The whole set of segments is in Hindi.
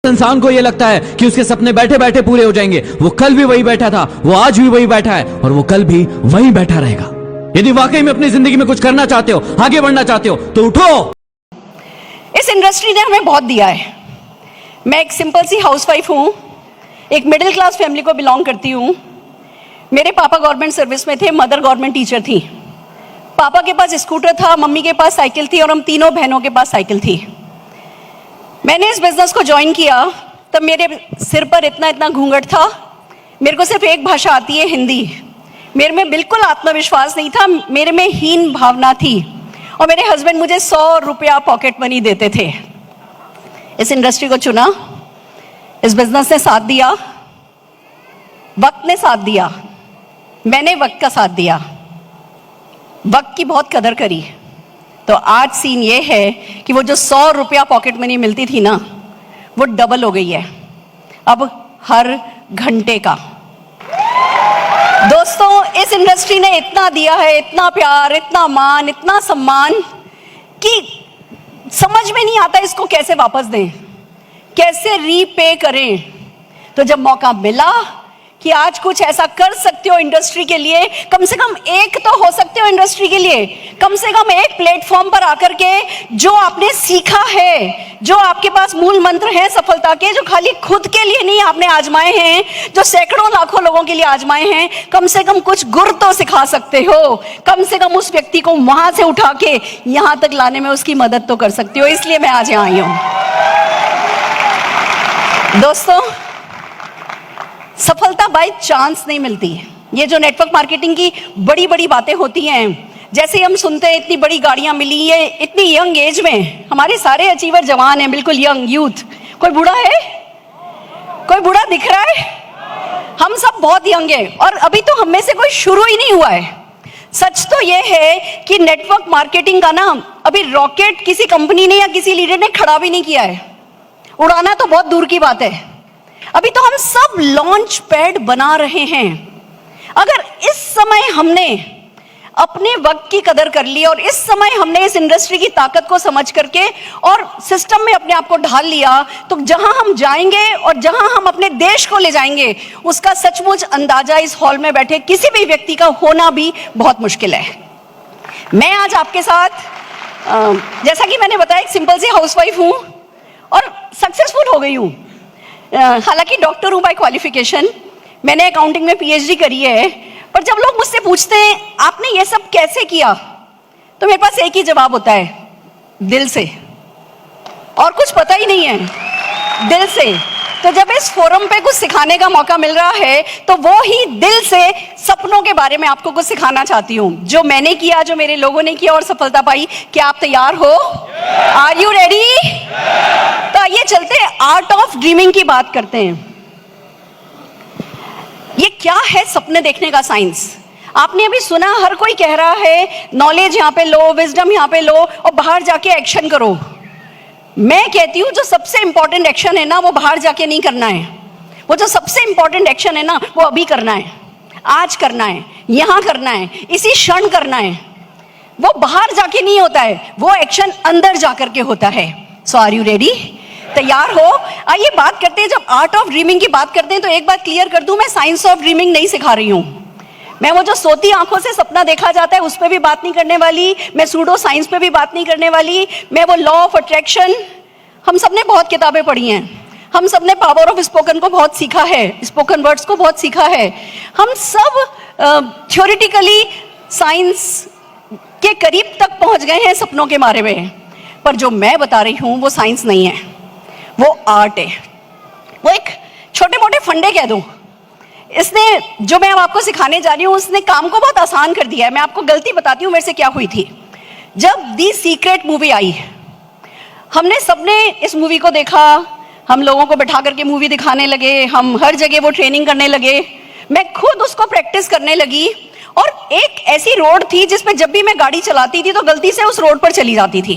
इंसान को यह लगता है कि उसके सपने बैठे बैठे पूरे हो जाएंगे। वो कल भी वही बैठा था, वो आज भी वही बैठा है और वो कल भी वही बैठा रहेगा। यदि वाकई में अपनी जिंदगी में कुछ करना चाहते हो, आगे बढ़ना चाहते हो, तो उठो। इस इंडस्ट्री ने हमें बहुत दिया है। मैं एक सिंपल सी हाउसवाइफ हूँ, एक मिडिल क्लास फैमिली को बिलोंग करती हूँ। मेरे पापा गवर्नमेंट सर्विस में थे, मदर गवर्नमेंट टीचर थी। पापा के पास स्कूटर था, मम्मी के पास साइकिल थी और हम तीनों बहनों के पास साइकिल थी। मैंने इस बिजनेस को ज्वाइन किया तब मेरे सिर पर इतना इतना घूंघट था। मेरे को सिर्फ एक भाषा आती है, हिंदी। मेरे में बिल्कुल आत्मविश्वास नहीं था, मेरे में हीन भावना थी और मेरे हस्बैंड मुझे 100 रुपया पॉकेट मनी देते थे। इस इंडस्ट्री को चुना, इस बिजनेस ने साथ दिया, वक्त ने साथ दिया, मैंने वक्त का साथ दिया, वक्त की बहुत कदर करी। तो आज सीन ये है कि वो जो 100 रुपया पॉकेट मनी मिलती थी ना, वो डबल हो गई है अब हर घंटे का। दोस्तों, इस इंडस्ट्री ने इतना दिया है, इतना प्यार, इतना मान, इतना सम्मान कि समझ में नहीं आता इसको कैसे वापस दें, कैसे रीपे करें। तो जब मौका मिला कि आज कुछ ऐसा कर सकते हो इंडस्ट्री के लिए, कम से कम एक तो हो सकते हो इंडस्ट्री के लिए, कम से कम एक प्लेटफॉर्म पर आकर के जो आपने सीखा है, जो आपके पास मूल मंत्र हैं सफलता के, जो खाली खुद के लिए नहीं आपने आजमाए हैं, जो सैकड़ों लाखों लोगों के लिए आजमाए हैं, कम से कम कुछ गुर तो सिखा सकते हो। कम से कम उस व्यक्ति को वहां से उठा के यहां तक लाने में उसकी मदद तो कर सकते हो। इसलिए मैं आज यहां आई हूं। दोस्तों, सफलता बाय चांस नहीं मिलती। ये जो नेटवर्क मार्केटिंग की बड़ी बड़ी बातें होती हैं, जैसे हम सुनते हैं इतनी बड़ी गाड़ियां मिली, ये इतनी यंग एज में, हमारे सारे अचीवर जवान हैं, बिल्कुल यंग यूथ। कोई बूढ़ा है? कोई बूढ़ा दिख रहा है? हम सब बहुत यंग हैं और अभी तो हम में से कोई शुरू ही नहीं हुआ है। सच तो ये है कि नेटवर्क मार्केटिंग का ना अभी रॉकेट किसी कंपनी ने या किसी लीडर ने खड़ा भी नहीं किया है। उड़ाना तो बहुत दूर की बात है, अभी तो हम सब लॉन्च पैड बना रहे हैं। अगर इस समय हमने अपने वक्त की कदर कर ली और इस समय हमने इस इंडस्ट्री की ताकत को समझ करके और सिस्टम में अपने आप को ढाल लिया, तो जहां हम जाएंगे और जहां हम अपने देश को ले जाएंगे, उसका सचमुच अंदाजा इस हॉल में बैठे किसी भी व्यक्ति का होना भी बहुत मुश्किल है। मैं आज आपके साथ, जैसा कि मैंने बताया, एक सिंपल सी हाउसवाइफ हूं और सक्सेसफुल हो गई हूं। हालांकि डॉक्टर हूं बाय क्वालिफिकेशन, मैंने अकाउंटिंग में पीएचडी करी है, पर जब लोग मुझसे पूछते हैं आपने ये सब कैसे किया, तो मेरे पास एक ही जवाब होता है, दिल से। और कुछ पता ही नहीं है, दिल से। तो जब इस फोरम पे कुछ सिखाने का मौका मिल रहा है, तो वो ही दिल से सपनों के बारे में आपको कुछ सिखाना चाहती हूँ, जो मैंने किया, जो मेरे लोगों ने किया और सफलता पाई। क्या आप तैयार हो? Are you ready? तो आइए चलते आर्ट ऑफ ड्रीमिंग की बात करते हैं। ये क्या है सपने देखने का साइंस? आपने अभी सुना, हर कोई कह रहा है नॉलेज यहाँ पे लो, विजडम यहाँ पे लो और बाहर जाके एक्शन करो। मैं कहती हूँ जो सबसे इंपॉर्टेंट एक्शन है ना, वो बाहर जाके नहीं करना है। वो जो सबसे इंपॉर्टेंट एक्शन है ना, वो अभी करना है, आज करना है, यहां करना है, इसी क्षण करना है। वो बाहर जाके नहीं होता है, वो एक्शन अंदर जाकर के होता है। सो आर यू रेडी? तैयार हो? आइए बात करते हैं। जब आर्ट ऑफ ड्रीमिंग की बात करते हैं तो एक बात क्लियर कर दूं, मैं साइंस ऑफ ड्रीमिंग नहीं सिखा रही हूं। मैं वो जो सोती आंखों से सपना देखा जाता है उस पर भी बात नहीं करने वाली, मैं सूडो साइंस पे भी बात नहीं करने वाली, मैं वो लॉ ऑफ अट्रैक्शन, हम सबने बहुत किताबें पढ़ी हैं, हम सबने पावर ऑफ स्पोकन को बहुत सीखा है, स्पोकन वर्ड्स को बहुत सीखा है, हम सब थ्योरेटिकली साइंस के करीब तक पहुंच गए हैं सपनों के बारे में। पर जो मैं बता रही हूं वो साइंस नहीं है, वो आर्ट है। वो एक छोटे मोटे फंडे कह दूं, इसने जो मैं अब आपको सिखाने जा रही हूँ उसने काम को बहुत आसान कर दिया है। मैं आपको गलती बताती हूँ मेरे से क्या हुई थी। जब दी सीक्रेट मूवी आई, हमने सबने इस मूवी को देखा, हम लोगों को बैठा करके मूवी दिखाने लगे, हम हर जगह वो ट्रेनिंग करने लगे, मैं खुद उसको प्रैक्टिस करने लगी। और एक ऐसी रोड थी जिसपे जब भी मैं गाड़ी चलाती थी तो गलती से उस रोड पर चली जाती थी।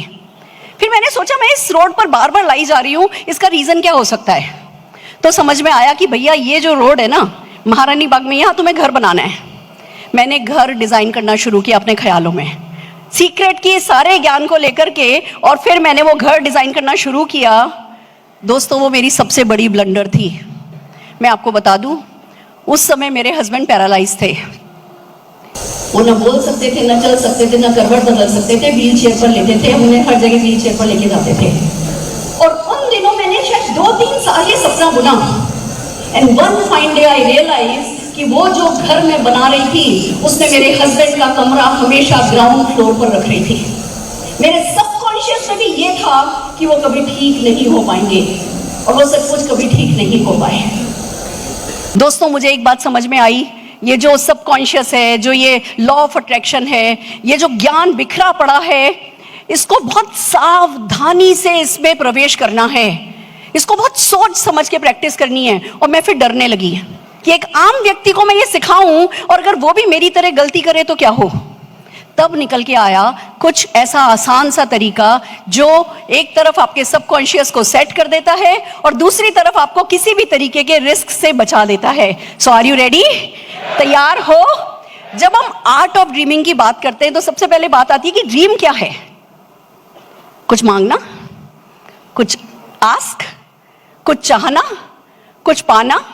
फिर मैंने सोचा मैं इस रोड पर बार बार लाई जा रही हूँ, इसका रीजन क्या हो सकता है? तो समझ में आया कि भैया ये जो रोड है ना महारानी बाग में, यहाँ तुम्हें घर बनाना है। मैंने घर डिजाइन करना शुरू किया अपने ख्यालों में, सीक्रेट की सारे ज्ञान को लेकर के, और फिर मैंने वो घर डिजाइन करना शुरू किया। दोस्तों वो मेरी सबसे बड़ी ब्लंडर थी। मैं आपको बता दूं, उस समय मेरे हस्बैंड पैरालाइज थे, वो न बोल सकते थे, न चल सकते थे, न करवट बदल सकते थे, व्हील चेयर पर लेते थे, उन्हें हर जगह व्हील चेयर पर लेके जाते थे। और उन दिनों मैंने शायद 2-3 साल ये सपना बुना। And one fine day I realise कि वो जो घर मैं बना रही थी उसमें मेरे हस्बैंड का कमरा हमेशा ग्राउंड फ्लोर पर रख रही थी। मेरे सबकॉन्शियस में भी ये था कि वो कभी ठीक नहीं हो पाएंगे, और वो सब कुछ कभी ठीक नहीं हो पाए। दोस्तों मुझे एक बात समझ में आई, ये जो सबकॉन्शियस है, जो ये लॉ ऑफ अट्रैक्शन है, ये जो ज्ञान बिखरा पड़ा है, इसको बहुत सावधानी से इसमें प्रवेश करना है, इसको बहुत सोच समझ के प्रैक्टिस करनी है। और मैं फिर डरने लगी कि एक आम व्यक्ति को मैं ये सिखाऊं और अगर वो भी मेरी तरह गलती करे तो क्या हो। तब निकल के आया कुछ ऐसा आसान सा तरीका जो एक तरफ आपके सबकॉन्शियस को सेट कर देता है और दूसरी तरफ आपको किसी भी तरीके के रिस्क से बचा देता है। सो आर यू रेडी? तैयार हो? जब हम आर्ट ऑफ ड्रीमिंग की बात करते हैं तो सबसे पहले बात आती है कि ड्रीम क्या है? कुछ मांगना, कुछ आस्क, कुछ चाहना, कुछ पाना,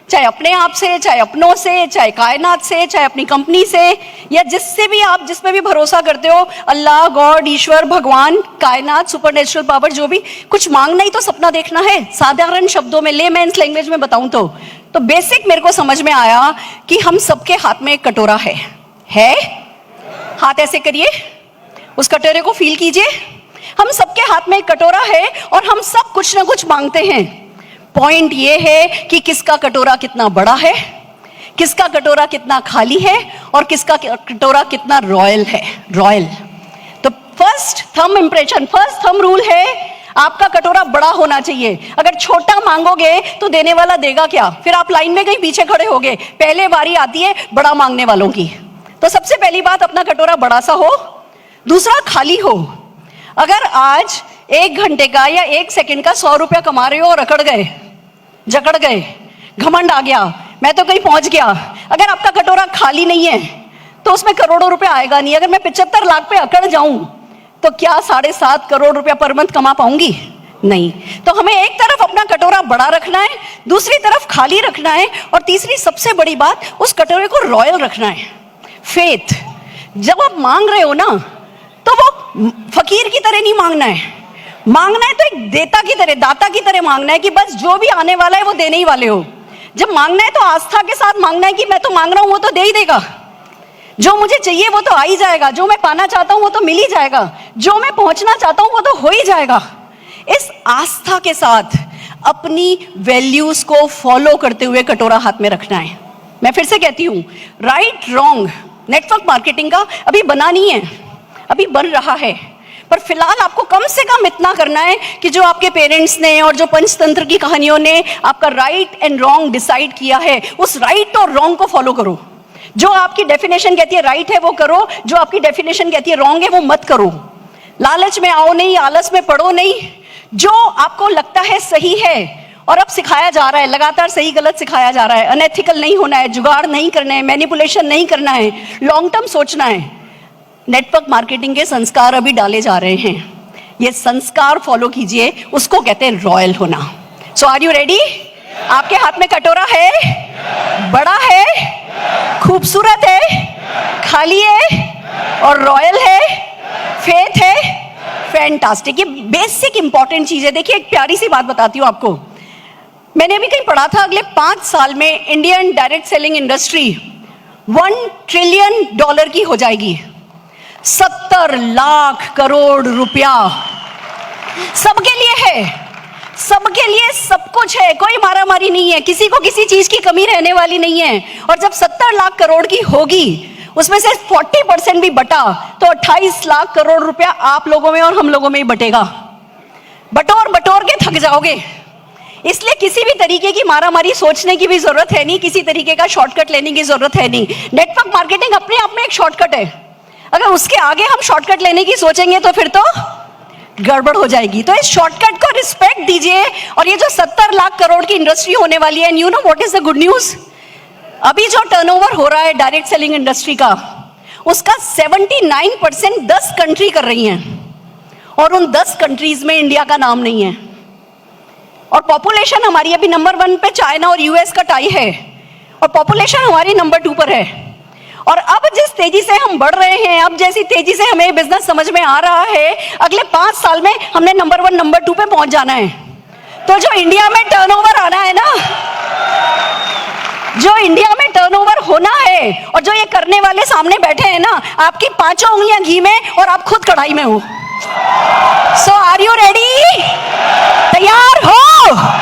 चाहे अपने आप से, चाहे अपनों से, चाहे कायनात से, चाहे अपनी कंपनी से, या जिससे भी आप जिस पे भी भरोसा करते हो, अल्लाह, गॉड, ईश्वर, भगवान, कायनात, सुपरनेचुरल पावर, जो भी कुछ मांगना ही तो सपना देखना है। साधारण शब्दों में, लेमैन्स लैंग्वेज में बताऊं तो बेसिक मेरे को समझ में आया कि हम सबके हाथ में एक कटोरा है? हाथ ऐसे करिए, उस कटोरे को फील कीजिए। हम सबके हाथ में एक कटोरा है और हम सब कुछ ना कुछ मांगते हैं। पॉइंट ये है कि किसका कटोरा कितना बड़ा है, किसका कटोरा कितना खाली है, और किसका कटोरा कितना रॉयल है। रॉयल तो first thumb impression, first thumb rule है, आपका कटोरा बड़ा होना चाहिए। अगर छोटा मांगोगे तो देने वाला देगा क्या? फिर आप लाइन में कहीं पीछे खड़े होगे। पहले बारी आती है बड़ा मांगने वालों की। तो सबसे पहली बात, अपना कटोरा बड़ा सा हो। दूसरा, खाली हो। अगर आज 1 घंटे का या 1 सेकंड का 100 रुपया कमा रहे हो और अकड़ गए, जकड़ गए, घमंड आ गया, मैं तो कहीं पहुंच गया, अगर आपका कटोरा खाली नहीं है तो उसमें करोड़ों रुपया आएगा नहीं। अगर मैं 75 लाख पे अकड़ जाऊं तो क्या 7.5 करोड़ रुपया पर मंथ कमा पाऊंगी? नहीं। तो हमें एक तरफ अपना कटोरा बड़ा रखना है, दूसरी तरफ खाली रखना है, और तीसरी सबसे बड़ी बात, उस कटोरे को रॉयल रखना है। फेथ। जब आप मांग रहे हो ना तो वो फकीर की तरह नहीं मांगना है, मांगना है तो एक देता की तरह, दाता की तरह मांगना है कि बस जो भी आने वाला है वो देने ही वाले हो। जब मांगना है तो आस्था के साथ मांगना है कि मैं तो मांग रहा हूं वो तो दे ही देगा, जो मुझे चाहिए वो तो आ ही जाएगा, जो मैं पाना चाहता हूं वो तो मिल ही जाएगा, जो मैं पहुंचना चाहता हूं वो तो हो ही जाएगा। इस आस्था के साथ अपनी वैल्यूज को फॉलो करते हुए कटोरा हाथ में रखना है। मैं फिर से कहती हूं, राइट रॉन्ग नेटवर्क मार्केटिंग का अभी बना नहीं है, अभी बन रहा है, पर फिलहाल आपको कम से कम इतना करना है कि जो आपके पेरेंट्स ने और जो पंचतंत्र की कहानियों ने आपका राइट एंड रॉन्ग डिसाइड किया है, उस राइट और रॉन्ग को फॉलो करो। जो आपकी डेफिनेशन कहती है राइट है वो करो, जो आपकी डेफिनेशन कहती है रॉन्ग है वो मत करो। लालच में आओ नहीं, आलस में पड़ो नहीं। जो आपको लगता है सही है, और अब सिखाया जा रहा है, लगातार सही गलत सिखाया जा रहा है, अनएथिकल नहीं होना है, जुगाड़ नहीं करना है, मैनिपुलेशन नहीं करना है, लॉन्ग टर्म सोचना है। नेटवर्क मार्केटिंग के संस्कार अभी डाले जा रहे हैं, ये संस्कार फॉलो कीजिए, उसको कहते हैं रॉयल होना। सो आर यू रेडी? आपके हाथ में कटोरा है, बड़ा है, खूबसूरत है, खाली है और रॉयल है, फेथ है, फैंटास्टिक। ये बेसिक इंपॉर्टेंट चीज है। देखिए एक प्यारी सी बात बताती हूँ आपको, मैंने अभी कहीं पढ़ा था, अगले 5 साल में Indian direct selling industry $1 trillion की हो जाएगी। 70 लाख करोड़ रुपया सबके लिए है, सबके लिए सब कुछ है, कोई मारामारी नहीं है, किसी को किसी चीज की कमी रहने वाली नहीं है। और जब 70 लाख करोड़ की होगी, उसमें से 40% भी बटा तो 28 लाख करोड़ रुपया आप लोगों में और हम लोगों में ही बटेगा। बटोर बटोर के थक जाओगे, इसलिए किसी भी तरीके की मारामारी सोचने की भी जरूरत है नहीं, किसी तरीके का शॉर्टकट लेने की जरूरत है नहीं। नेटवर्क मार्केटिंग अपने आप में एक शॉर्टकट है, अगर उसके आगे हम शॉर्टकट लेने की सोचेंगे तो फिर तो गड़बड़ हो जाएगी। तो इस शॉर्टकट को रिस्पेक्ट दीजिए। और ये जो 70 लाख करोड़ की इंडस्ट्री होने वाली है, you know what is the good news? अभी जो टर्नओवर हो रहा है डायरेक्ट सेलिंग इंडस्ट्री का, उसका 79% 10 कंट्री कर रही हैं, और उन 10 कंट्रीज में इंडिया का नाम नहीं है। और पॉपुलेशन हमारी अभी नंबर 1 पे चाइना और यूएस का टाई है, और पॉपुलेशन हमारी नंबर 2 पर है। और अब जिस तेजी से हम बढ़ रहे हैं, अब जैसी तेजी से हमें बिजनेस समझ में आ रहा है, अगले 5 साल में हमने नंबर 1 नंबर 2 पे पहुंच जाना है। तो जो इंडिया में टर्नओवर आना है ना, जो इंडिया में टर्नओवर होना है, और जो ये करने वाले सामने बैठे हैं ना, आपकी 5 उंगलियां घी में और आप खुद कढ़ाई में हो। सो आर यू रेडी? तैयार हो?